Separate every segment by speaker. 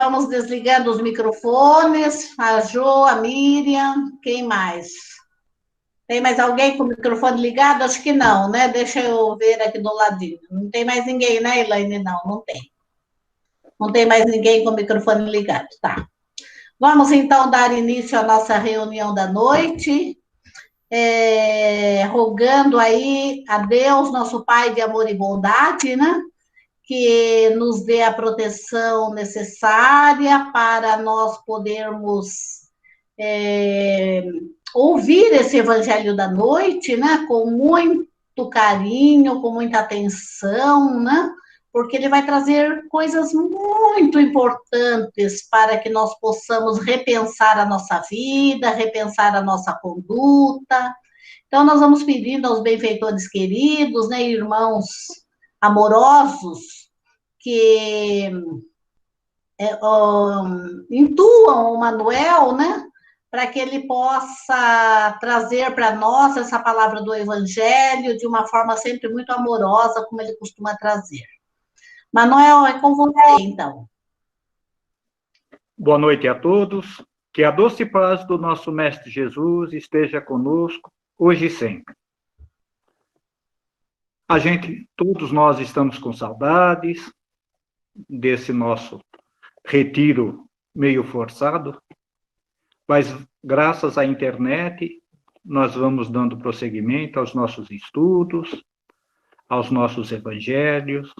Speaker 1: vamos desligando os microfones. A Jo, a Miriam, quem mais? Tem mais alguém com o microfone ligado? Acho que não, né? Deixa eu ver aqui do ladinho. Não tem mais ninguém, né, Elaine? Não, não tem. Não tem mais ninguém com o microfone ligado, tá. Vamos, então, dar início à nossa reunião da noite, rogando aí a Deus, nosso Pai de amor e bondade, né? Que nos dê a proteção necessária para nós podermos ouvir esse evangelho da noite, né, com muito carinho, com muita atenção, né, porque ele vai trazer coisas muito importantes para que nós possamos repensar a nossa vida, repensar a nossa conduta. Então, nós vamos pedindo aos benfeitores queridos, né, irmãos amorosos, que intuam o Manuel, né, para que ele possa trazer para nós essa palavra do Evangelho de uma forma sempre muito amorosa, como ele costuma trazer. Manuel, é com você, então.
Speaker 2: Boa noite a todos. Que a doce paz do nosso Mestre Jesus esteja conosco, hoje e sempre. Todos nós estamos com saudades desse nosso retiro meio forçado, mas graças à internet nós vamos dando prosseguimento aos nossos estudos, aos nossos evangelhos,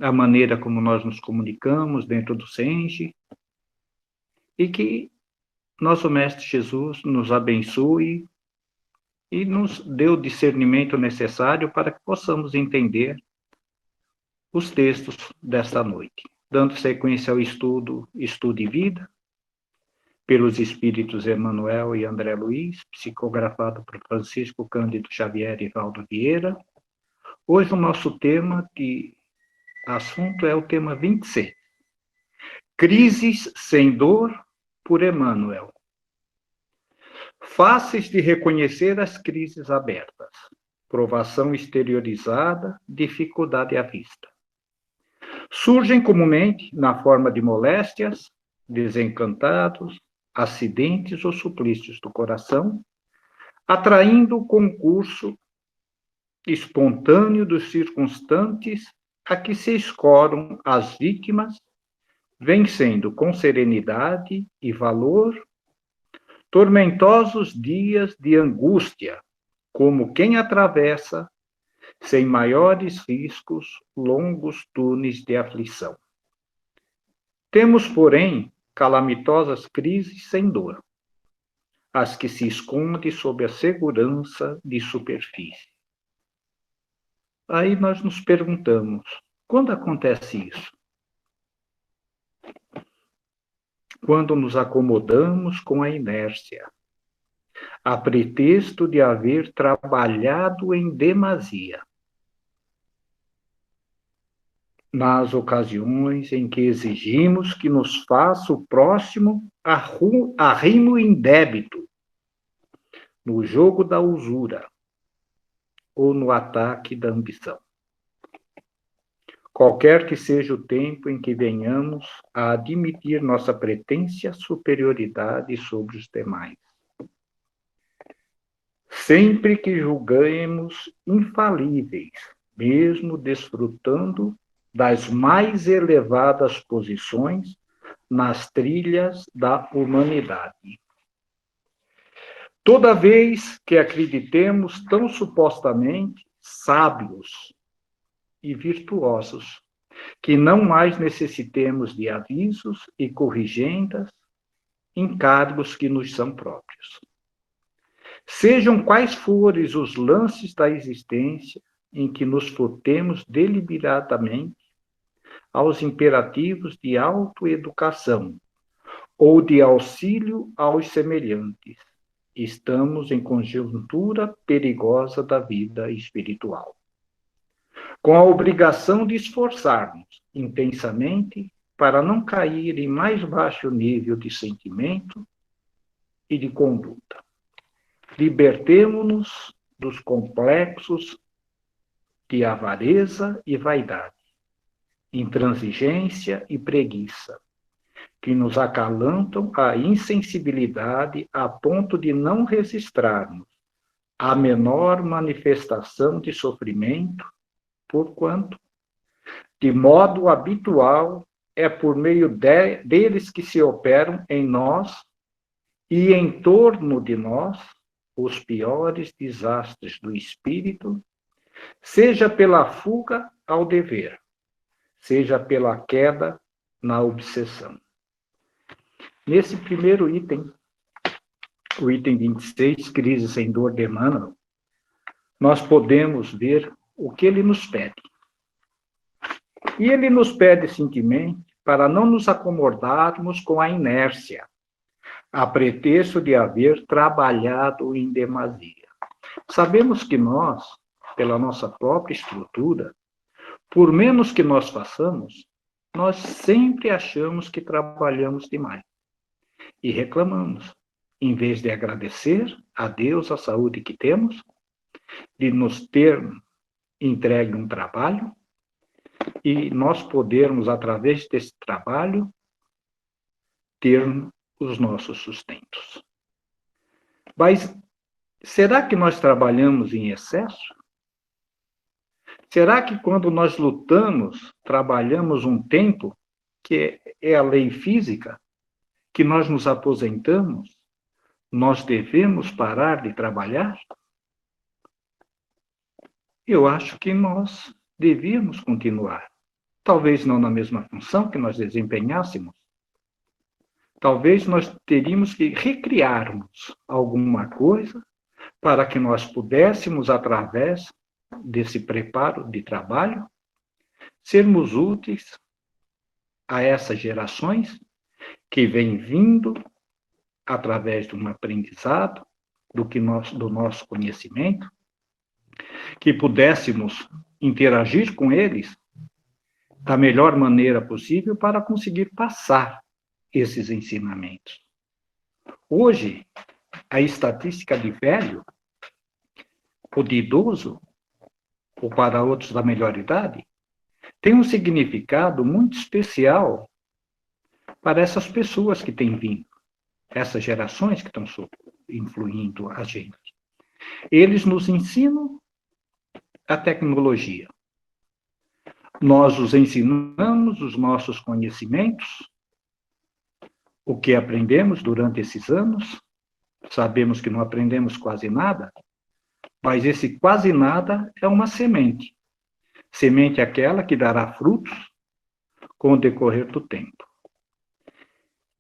Speaker 2: a maneira como nós nos comunicamos dentro do SENGE, e que nosso Mestre Jesus nos abençoe e nos dê o discernimento necessário para que possamos entender os textos desta noite. Dando sequência ao estudo Estudo e Vida, pelos espíritos Emmanuel e André Luiz, psicografado por Francisco Cândido Xavier e Valdo Vieira. Hoje o nosso tema de assunto é o tema 26. Crises sem dor, por Emmanuel. Fáceis de reconhecer as crises abertas. Provação exteriorizada, dificuldade à vista. Surgem comumente na forma de moléstias, desencantados, acidentes ou suplícios do coração, atraindo o concurso espontâneo dos circunstantes a que se escoram as vítimas, vencendo com serenidade e valor tormentosos dias de angústia, como quem atravessa, sem maiores riscos, longos túneis de aflição. Temos, porém, calamitosas crises sem dor, as que se escondem sob a segurança de superfície. Aí nós nos perguntamos, quando acontece isso? Quando nos acomodamos com a inércia, a pretexto de haver trabalhado em demasia. Nas ocasiões em que exigimos que nos faça o próximo arrimo indébito, no jogo da usura ou no ataque da ambição. Qualquer que seja o tempo em que venhamos a admitir nossa pretensas superioridade sobre os demais. Sempre que julguemos infalíveis, mesmo desfrutando das mais elevadas posições nas trilhas da humanidade. Toda vez que acreditemos tão supostamente sábios e virtuosos, que não mais necessitemos de avisos e corrigendas, encargos que nos são próprios. Sejam quais forem os lances da existência em que nos furtemos deliberadamente aos imperativos de autoeducação ou de auxílio aos semelhantes, estamos em conjuntura perigosa da vida espiritual, com a obrigação de esforçarmos intensamente para não cair em mais baixo nível de sentimento e de conduta. Libertemo-nos dos complexos de avareza e vaidade, intransigência e preguiça, que nos acalantam a insensibilidade a ponto de não registrarmos a menor manifestação de sofrimento, porquanto, de modo habitual, é por meio deles que se operam em nós e em torno de nós os piores desastres do espírito, seja pela fuga ao dever, seja pela queda na obsessão. Nesse primeiro item, o item 26, Crise sem dor de Emmanuel, nós podemos ver o que ele nos pede. E ele nos pede simplesmente para não nos acomodarmos com a inércia, a pretexto de haver trabalhado em demasia. Sabemos que nós, pela nossa própria estrutura, por menos que nós façamos, nós sempre achamos que trabalhamos demais e reclamamos, em vez de agradecer a Deus a saúde que temos, de nos ter entregue um trabalho e nós podermos, através desse trabalho, ter os nossos sustentos. Mas será que nós trabalhamos em excesso? Será que quando nós lutamos, trabalhamos um tempo, que é a lei física, que nós nos aposentamos, nós devemos parar de trabalhar? Eu acho que nós devíamos continuar. Talvez não na mesma função que nós desempenhássemos. Talvez nós teríamos que recriarmos alguma coisa para que nós pudéssemos, através desse preparo de trabalho, sermos úteis a essas gerações que vêm vindo através de um aprendizado do nosso conhecimento, que pudéssemos interagir com eles da melhor maneira possível para conseguir passar esses ensinamentos. Hoje, a estatística de velho, ou de idoso, ou para outros da melhor idade, tem um significado muito especial para essas pessoas que têm vindo, essas gerações que estão influindo a gente. Eles nos ensinam a tecnologia. Nós os ensinamos os nossos conhecimentos, o que aprendemos durante esses anos. Sabemos que não aprendemos quase nada, mas esse quase nada é uma semente. Semente aquela que dará frutos com o decorrer do tempo.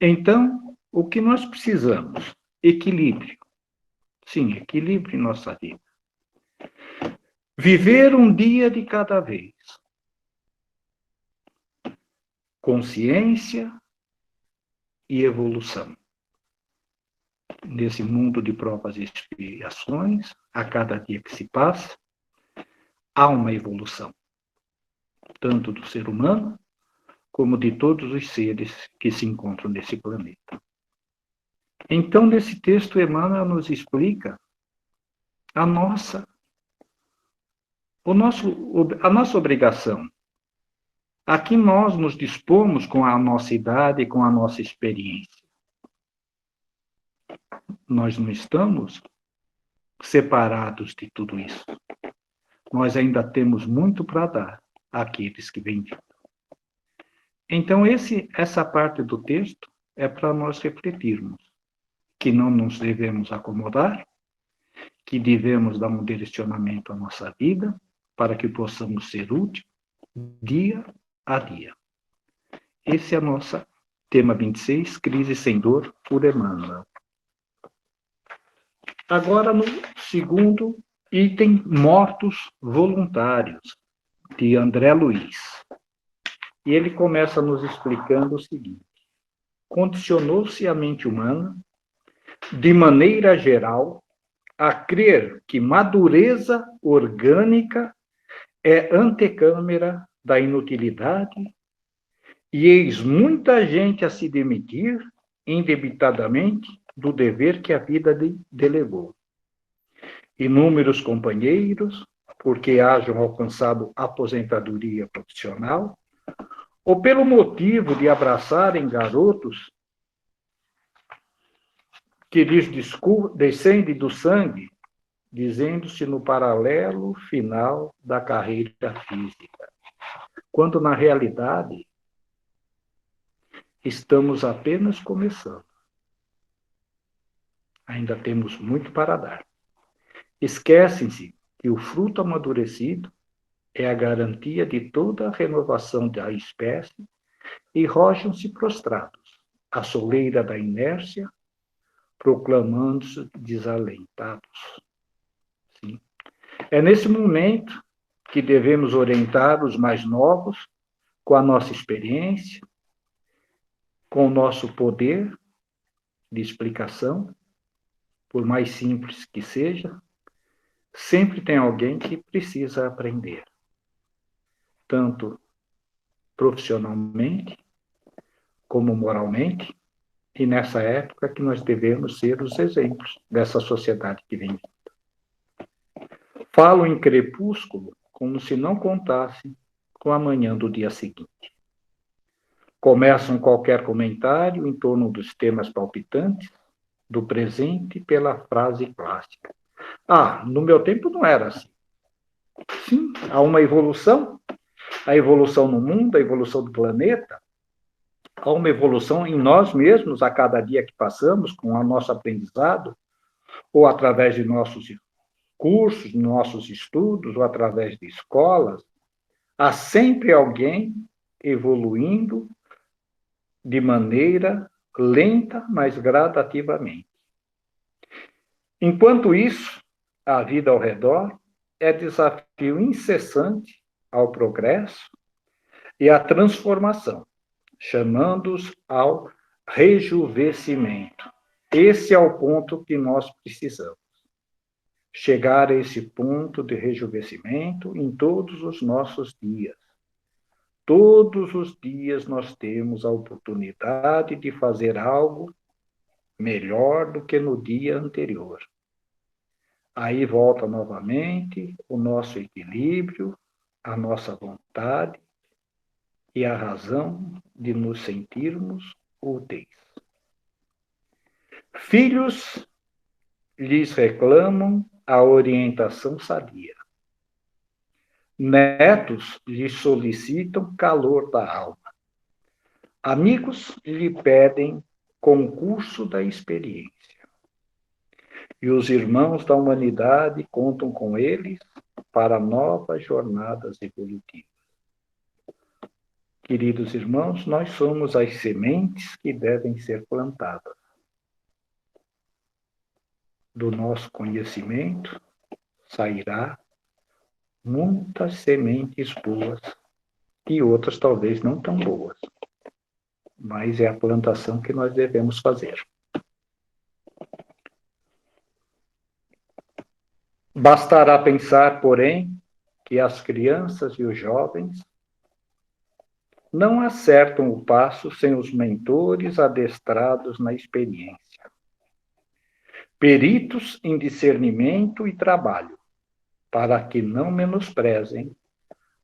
Speaker 2: Então, o que nós precisamos? Equilíbrio. Sim, equilíbrio em nossa vida. Viver um dia de cada vez. Consciência e evolução. Nesse mundo de provas e expiações, a cada dia que se passa, há uma evolução, tanto do ser humano, como de todos os seres que se encontram nesse planeta. Então, nesse texto, Emmanuel nos explica a nossa obrigação. Aqui nós nos dispomos com a nossa idade e com a nossa experiência. Nós não estamos separados de tudo isso. Nós ainda temos muito para dar àqueles que vêm vindo. Então, essa parte do texto é para nós refletirmos que não nos devemos acomodar, que devemos dar um direcionamento à nossa vida para que possamos ser úteis dia a dia. Esse é o nosso tema 26, Crise sem dor, por Emmanuel. Agora, no segundo item, Mortos Voluntários, de André Luiz. E ele começa nos explicando o seguinte: condicionou-se a mente humana, de maneira geral, a crer que madureza orgânica é antecâmara da inutilidade, e eis muita gente a se demitir indebitadamente do dever que a vida delegou. Inúmeros companheiros, porque hajam alcançado aposentadoria profissional, ou pelo motivo de abraçarem garotos que lhes descendem do sangue, dizendo-se no paralelo final da carreira física, quando na realidade estamos apenas começando. Ainda temos muito para dar. Esquecem-se que o fruto amadurecido é a garantia de toda a renovação da espécie e rojam-se prostrados, à soleira da inércia, proclamando-se desalentados. Sim. É nesse momento que devemos orientar os mais novos com a nossa experiência, com o nosso poder de explicação, por mais simples que seja, sempre tem alguém que precisa aprender, tanto profissionalmente como moralmente, e nessa época que nós devemos ser os exemplos dessa sociedade que vem vindo. Falo em crepúsculo como se não contasse com a manhã do dia seguinte. Começam qualquer comentário em torno dos temas palpitantes do presente pela frase clássica. Ah, no meu tempo não era assim. Sim, há uma evolução, a evolução no mundo, a evolução do planeta, há uma evolução em nós mesmos a cada dia que passamos com o nosso aprendizado, ou através de nossos cursos, nossos estudos, ou através de escolas. Há sempre alguém evoluindo de maneira lenta, mas gradativamente. Enquanto isso, a vida ao redor é desafio incessante ao progresso e à transformação, chamando-os ao rejuvenescimento. Esse é o ponto que nós precisamos. Chegar a esse ponto de rejuvenescimento em todos os nossos dias. Todos os dias nós temos a oportunidade de fazer algo melhor do que no dia anterior. Aí volta novamente o nosso equilíbrio, a nossa vontade e a razão de nos sentirmos úteis. Filhos lhes reclamam a orientação sadia. Netos lhes solicitam calor da alma. Amigos lhe pedem concurso da experiência. E os irmãos da humanidade contam com eles para novas jornadas evolutivas. Queridos irmãos, nós somos as sementes que devem ser plantadas. Do nosso conhecimento sairá muitas sementes boas e outras talvez não tão boas. Mas é a plantação que nós devemos fazer. Bastará pensar, porém, que as crianças e os jovens não acertam o passo sem os mentores adestrados na experiência. Peritos em discernimento e trabalho, para que não menosprezem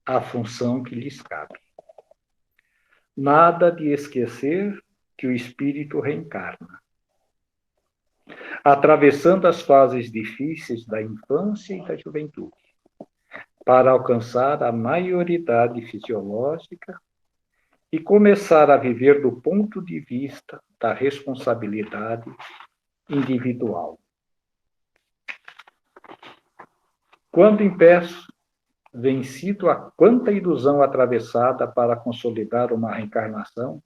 Speaker 2: a função que lhes cabe. Nada de esquecer que o espírito reencarna. Atravessando as fases difíceis da infância e da juventude, para alcançar a maioridade fisiológica e começar a viver do ponto de vista da responsabilidade individual. Quando impeço, vencido a quanta ilusão atravessada para consolidar uma reencarnação,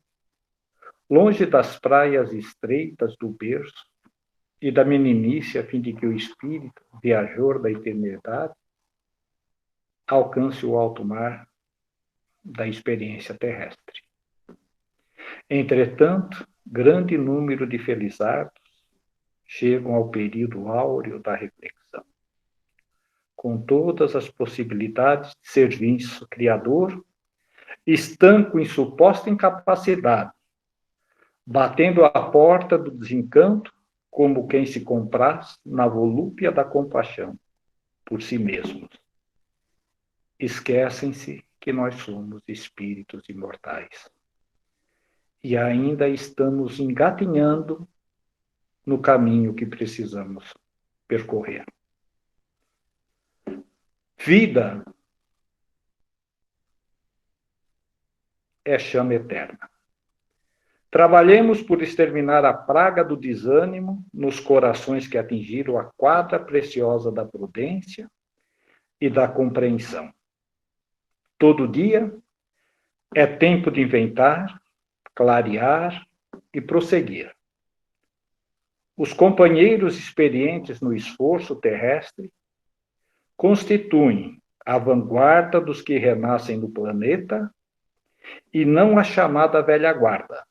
Speaker 2: longe das praias estreitas do berço e da meninice, a fim de que o espírito, viajor da eternidade, alcance o alto mar da experiência terrestre. Entretanto, grande número de felizardos chegam ao período áureo da reflexão, com todas as possibilidades de serviço criador, estanco em suposta incapacidade, batendo à porta do desencanto, como quem se compraz na volúpia da compaixão por si mesmos. Esquecem-se que nós somos espíritos imortais. E ainda estamos engatinhando no caminho que precisamos percorrer. Vida é chama eterna. Trabalhemos por exterminar a praga do desânimo nos corações que atingiram a quadra preciosa da prudência e da compreensão. Todo dia é tempo de inventar, clarear e prosseguir. Os companheiros experientes no esforço terrestre constituem a vanguarda dos que renascem no planeta e não a chamada velha guarda,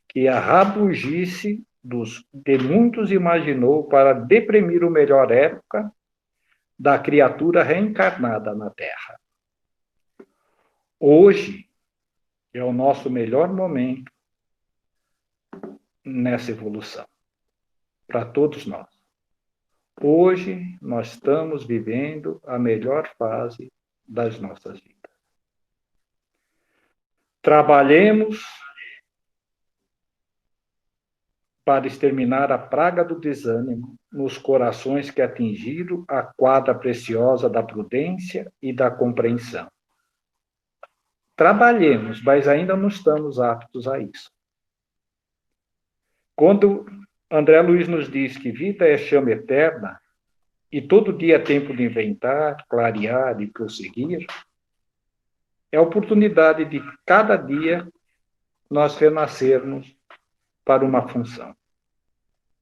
Speaker 2: que a rabugice de muitos imaginou para deprimir a melhor época da criatura reencarnada na Terra. Hoje é o nosso melhor momento nessa evolução, para todos nós. Hoje nós estamos vivendo a melhor fase das nossas vidas. Trabalhemos para exterminar a praga do desânimo nos corações que atingiram a quadra preciosa da prudência e da compreensão. Trabalhemos, mas ainda não estamos aptos a isso. Quando André Luiz nos diz que vida é chama eterna e todo dia é tempo de inventar, clarear e prosseguir, é a oportunidade de cada dia nós renascermos para uma função,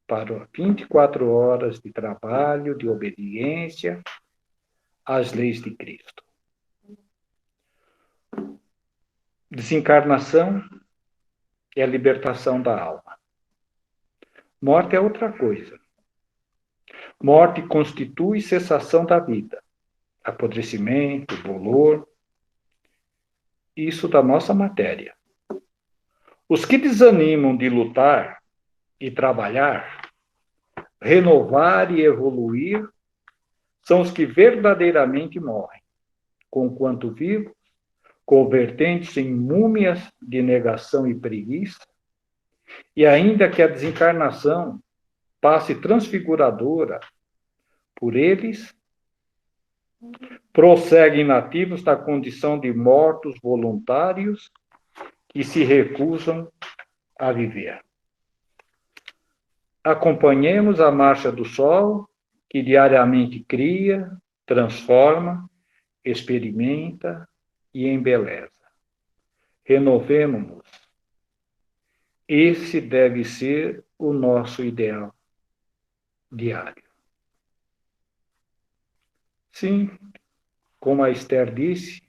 Speaker 2: para 24 horas de trabalho, de obediência às leis de Cristo. Desencarnação é a libertação da alma. Morte é outra coisa. Morte constitui cessação da vida, apodrecimento, dolor, isso da nossa matéria. Os que desanimam de lutar e trabalhar, renovar e evoluir, são os que verdadeiramente morrem, conquanto vivos, convertendo-se em múmias de negação e preguiça, e ainda que a desencarnação passe transfiguradora por eles, prosseguem nativos na condição de mortos voluntários que se recusam a viver. Acompanhemos a marcha do sol, que diariamente cria, transforma, experimenta e embeleza. Renovemo-nos. Esse deve ser o nosso ideal diário. Sim, como a Esther disse,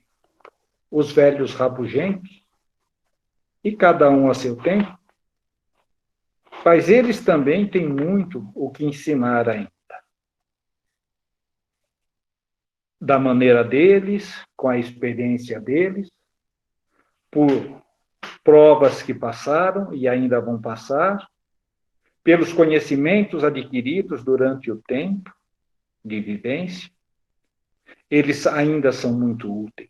Speaker 2: os velhos rabugentos, e cada um a seu tempo, mas eles também têm muito o que ensinar ainda. Da maneira deles, com a experiência deles, por provas que passaram e ainda vão passar, pelos conhecimentos adquiridos durante o tempo de vivência, eles ainda são muito úteis.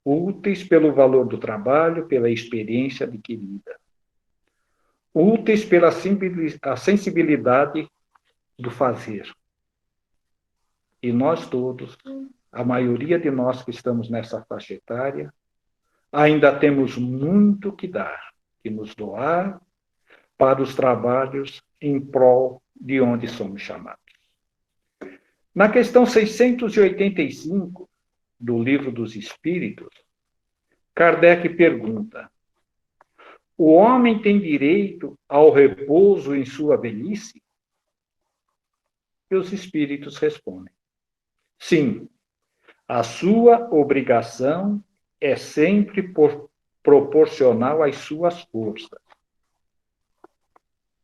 Speaker 2: Úteis pelo valor do trabalho, pela experiência adquirida. Úteis pela sensibilidade do fazer. E nós todos, a maioria de nós que estamos nessa faixa etária, ainda temos muito que dar, que nos doar para os trabalhos em prol de onde somos chamados. Na questão 685 do Livro dos Espíritos, Kardec pergunta: o homem tem direito ao repouso em sua velhice? E os espíritos respondem: sim, a sua obrigação é sempre proporcional às suas forças.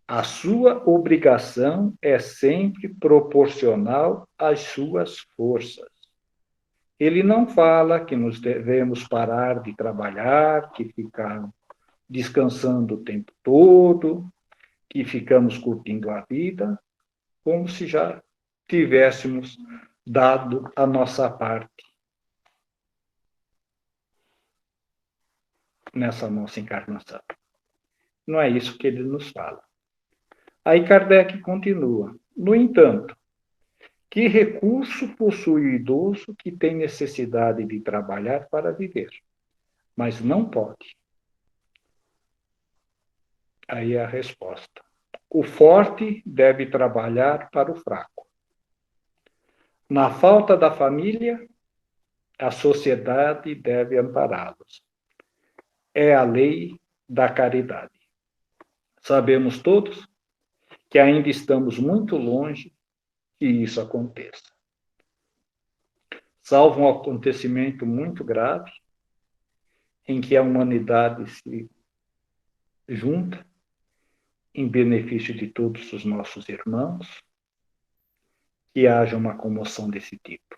Speaker 2: A sua obrigação é sempre proporcional às suas forças. Ele não fala que nos devemos parar de trabalhar, que ficar descansando o tempo todo, que ficamos curtindo a vida, como se já tivéssemos dado a nossa parte nessa nossa encarnação. Não é isso que ele nos fala. Aí Kardec continua. No entanto, que recurso possui o idoso que tem necessidade de trabalhar para viver, mas não pode? Aí é a resposta. O forte deve trabalhar para o fraco. Na falta da família, a sociedade deve ampará-los. É a lei da caridade. Sabemos todos que ainda estamos muito longe que isso aconteça. Salvo um acontecimento muito grave, em que a humanidade se junta em benefício de todos os nossos irmãos, que haja uma comoção desse tipo.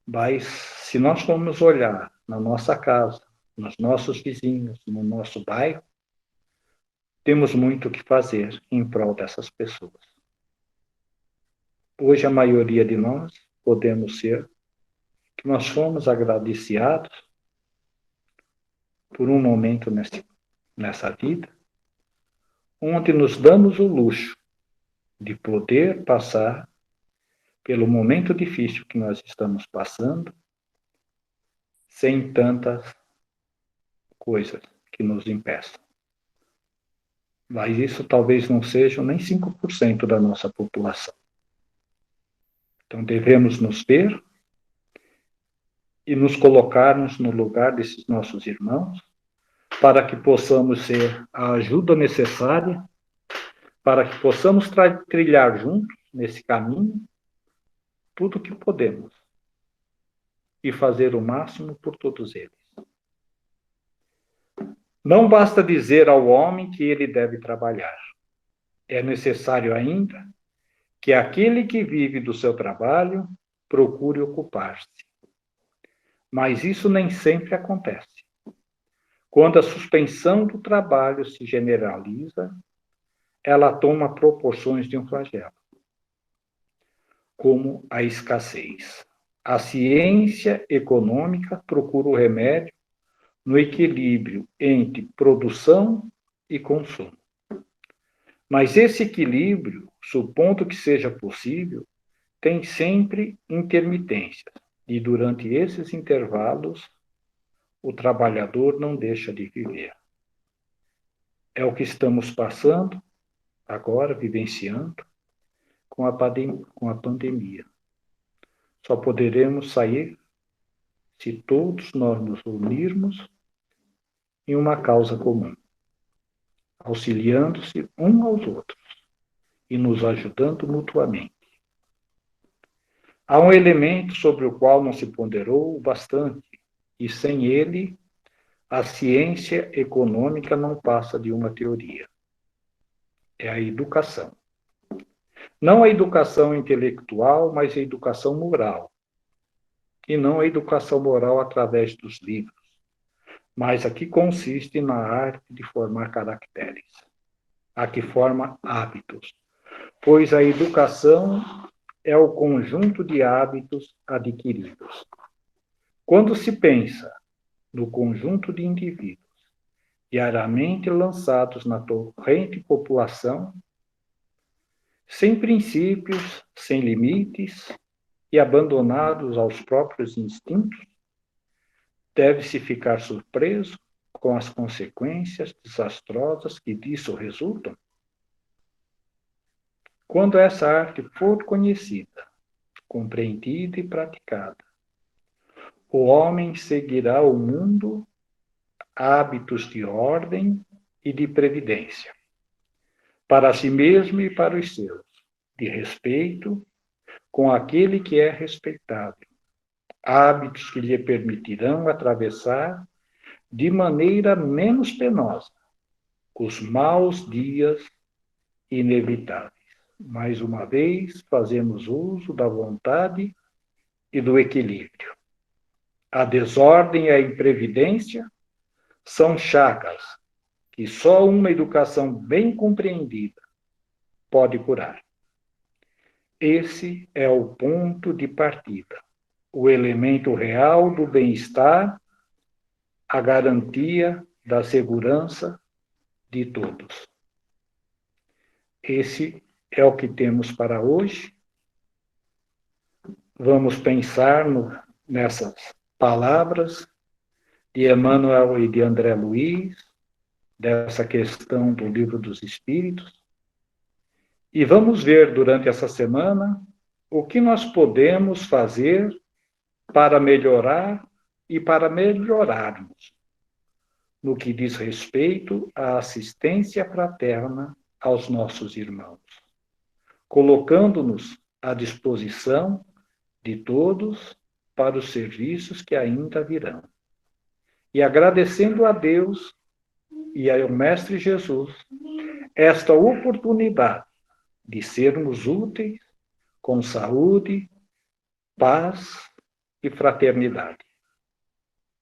Speaker 2: Mas, se nós formos olhar na nossa casa, nos nossos vizinhos, no nosso bairro, temos muito o que fazer em prol dessas pessoas. Hoje, a maioria de nós podemos ser que nós fomos agradecidos por um momento nessa vida, onde nos damos o luxo de poder passar pelo momento difícil que nós estamos passando, sem tantas coisas que nos impeçam. Mas isso talvez não seja nem 5% da nossa população. Então devemos nos ver e nos colocarmos no lugar desses nossos irmãos, para que possamos ser a ajuda necessária, para que possamos trilhar juntos nesse caminho tudo o que podemos e fazer o máximo por todos eles. Não basta dizer ao homem que ele deve trabalhar. É necessário ainda que aquele que vive do seu trabalho procure ocupar-se. Mas isso nem sempre acontece. Quando a suspensão do trabalho se generaliza, ela toma proporções de um flagelo, como a escassez. A ciência econômica procura o remédio no equilíbrio entre produção e consumo. Mas esse equilíbrio, supondo que seja possível, tem sempre intermitências, e durante esses intervalos, o trabalhador não deixa de viver. É o que estamos passando agora, vivenciando, com a pandemia. Só poderemos sair se todos nós nos unirmos em uma causa comum, auxiliando-se uns aos outros e nos ajudando mutuamente. Há um elemento sobre o qual não se ponderou bastante, e sem ele, a ciência econômica não passa de uma teoria. É a educação. Não a educação intelectual, mas a educação moral. E não a educação moral através dos livros, mas a que consiste na arte de formar caracteres, a que forma hábitos, pois a educação é o conjunto de hábitos adquiridos. Quando se pensa no conjunto de indivíduos diariamente lançados na torrente população, sem princípios, sem limites e abandonados aos próprios instintos, deve-se ficar surpreso com as consequências desastrosas que disso resultam. Quando essa arte for conhecida, compreendida e praticada, o homem seguirá o mundo hábitos de ordem e de previdência, para si mesmo e para os seus, de respeito com aquele que é respeitável, hábitos que lhe permitirão atravessar de maneira menos penosa os maus dias inevitáveis. Mais uma vez, fazemos uso da vontade e do equilíbrio. A desordem e a imprevidência são chagas que só uma educação bem compreendida pode curar. Esse é o ponto de partida, o elemento real do bem-estar a garantia da segurança de todos. Esse é o que temos para hoje. Vamos pensar nessas palavras de Emmanuel e de André Luiz, dessa questão do Livro dos Espíritos, e vamos ver durante essa semana o que nós podemos fazer para melhorar e para melhorarmos no que diz respeito à assistência fraterna aos nossos irmãos, colocando-nos à disposição de todos para os serviços que ainda virão. E agradecendo a Deus e ao Mestre Jesus esta oportunidade de sermos úteis com saúde, paz e fraternidade.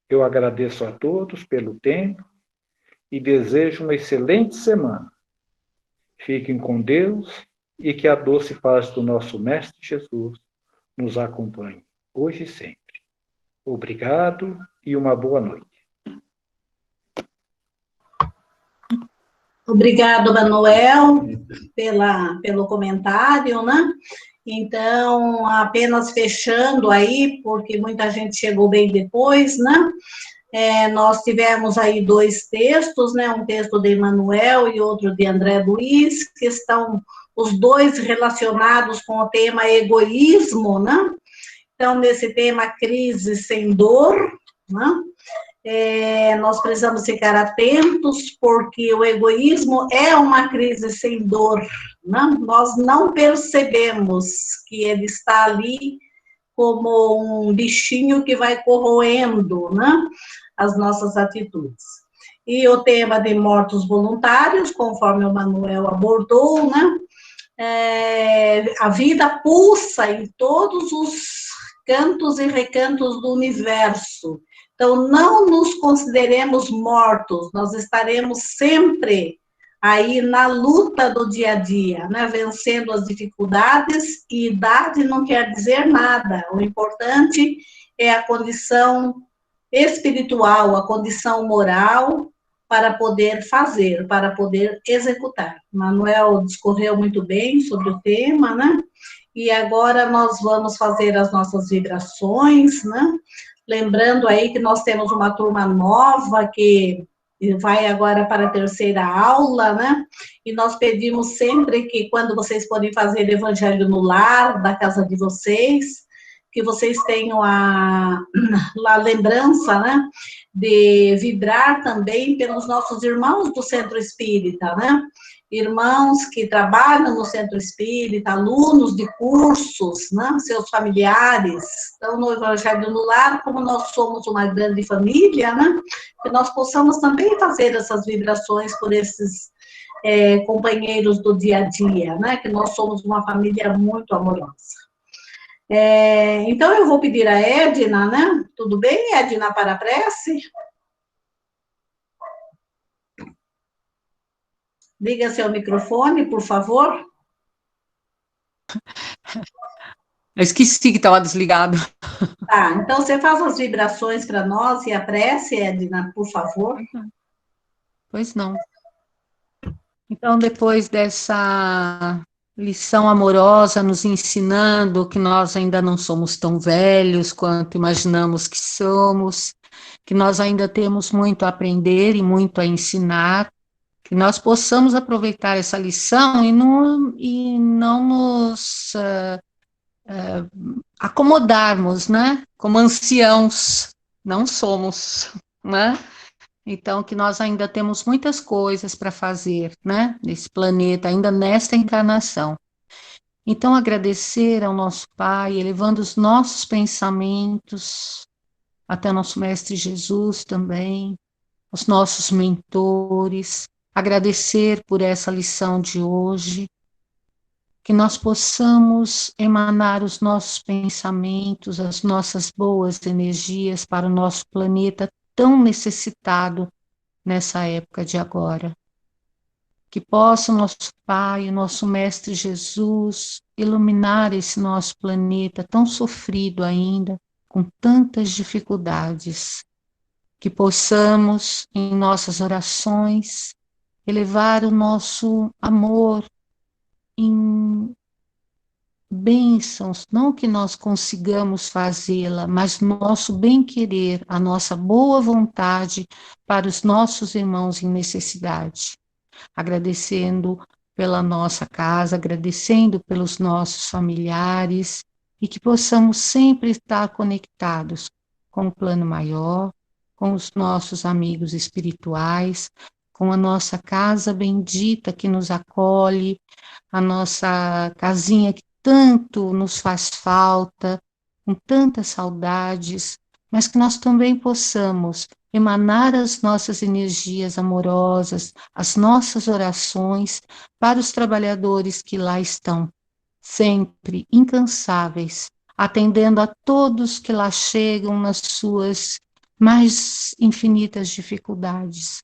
Speaker 2: Eu agradeço a todos pelo tempo e desejo uma excelente semana. Fiquem com Deus e que a doce paz do nosso Mestre Jesus nos acompanhe, hoje e sempre. Obrigado e uma boa noite.
Speaker 1: Obrigado, Manuel, pelo comentário, né? Então, apenas fechando aí, porque muita gente chegou bem depois, né? Nós tivemos aí 2 textos, né? Um texto de Manuel e outro de André Luiz, que estão os 2 relacionados com o tema egoísmo, né? Então, nesse tema crise sem dor, né? Nós precisamos ficar atentos, porque o egoísmo é uma crise sem dor, né? Nós não percebemos que ele está ali como um bichinho que vai corroendo, né, as nossas atitudes. E o tema de mortos voluntários, conforme o Manuel abordou, né, a vida pulsa em todos os cantos e recantos do universo. Então, não nos consideremos mortos, nós estaremos sempre aí na luta do dia a dia, né? Vencendo as dificuldades, e idade não quer dizer nada. O importante é a condição espiritual, a condição moral para poder fazer, para poder executar. Manuel discorreu muito bem sobre o tema, né? E agora nós vamos fazer as nossas vibrações, né? Lembrando aí que nós temos uma turma nova que vai agora para a 3ª aula, né? E nós pedimos sempre que, quando vocês forem fazer Evangelho no lar, da casa de vocês, que vocês tenham a lembrança, né? De vibrar também pelos nossos irmãos do Centro Espírita, né? Irmãos que trabalham no Centro Espírita, alunos de cursos, né, seus familiares. Então, no Evangelho no Lar, como nós somos uma grande família, né, que nós possamos também fazer essas vibrações por esses companheiros do dia a dia, né, que nós somos uma família muito amorosa. Então, eu vou pedir a Edna, né, tudo bem, Edna, para a prece? Liga seu microfone, por favor.
Speaker 3: Eu esqueci que estava desligado.
Speaker 1: Tá, então você faz as vibrações para nós e a prece, Edna, por favor.
Speaker 3: Pois não. Então, depois dessa lição amorosa nos ensinando que nós ainda não somos tão velhos quanto imaginamos que somos, que nós ainda temos muito a aprender e muito a ensinar, que nós possamos aproveitar essa lição e não nos acomodarmos, né? Como anciãos, não somos, né? Então, que nós ainda temos muitas coisas para fazer, né? Nesse planeta, ainda nesta encarnação. Então, agradecer ao nosso Pai, elevando os nossos pensamentos até o nosso Mestre Jesus também, os nossos mentores, agradecer por essa lição de hoje, que nós possamos emanar os nossos pensamentos, as nossas boas energias para o nosso planeta tão necessitado nessa época de agora. Que possa o nosso Pai, o nosso Mestre Jesus, iluminar esse nosso planeta tão sofrido ainda, com tantas dificuldades, que possamos, em nossas orações, elevar o nosso amor em bênçãos, não que nós consigamos fazê-la, mas nosso bem-querer, a nossa boa vontade para os nossos irmãos em necessidade, agradecendo pela nossa casa, agradecendo pelos nossos familiares, e que possamos sempre estar conectados com o plano maior, com os nossos amigos espirituais, com a nossa casa bendita que nos acolhe, a nossa casinha que tanto nos faz falta, com tantas saudades, mas que nós também possamos emanar as nossas energias amorosas, as nossas orações para os trabalhadores que lá estão, sempre incansáveis, atendendo a todos que lá chegam nas suas mais infinitas dificuldades.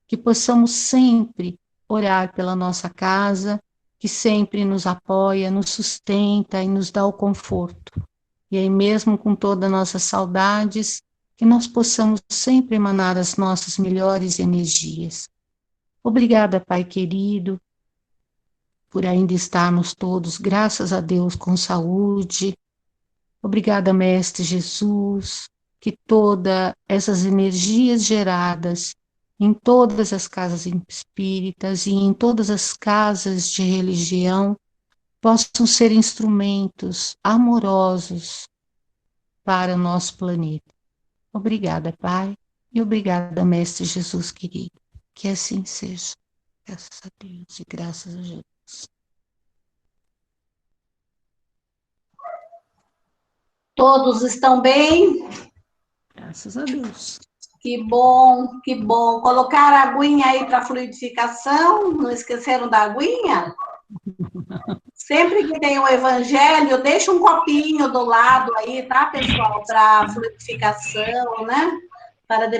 Speaker 3: Que possamos sempre orar pela nossa casa, que sempre nos apoia, nos sustenta e nos dá o conforto. E aí mesmo com todas as nossas saudades, que nós possamos sempre emanar as nossas melhores energias. Obrigada, Pai querido, por ainda estarmos todos, graças a Deus, com saúde. Obrigada, Mestre Jesus, que todas essas energias geradas em todas as casas espíritas e em todas as casas de religião possam ser instrumentos amorosos para o nosso planeta. Obrigada, Pai, e obrigada, Mestre Jesus querido. Que assim seja. Graças a Deus e graças a Jesus.
Speaker 1: Todos estão bem?
Speaker 3: Graças a Deus.
Speaker 1: Que bom, que bom. Colocaram a aguinha aí para fluidificação? Não esqueceram da aguinha? Sempre que tem o evangelho, deixa um copinho do lado aí, tá, pessoal? Para fluidificação, né? Para depois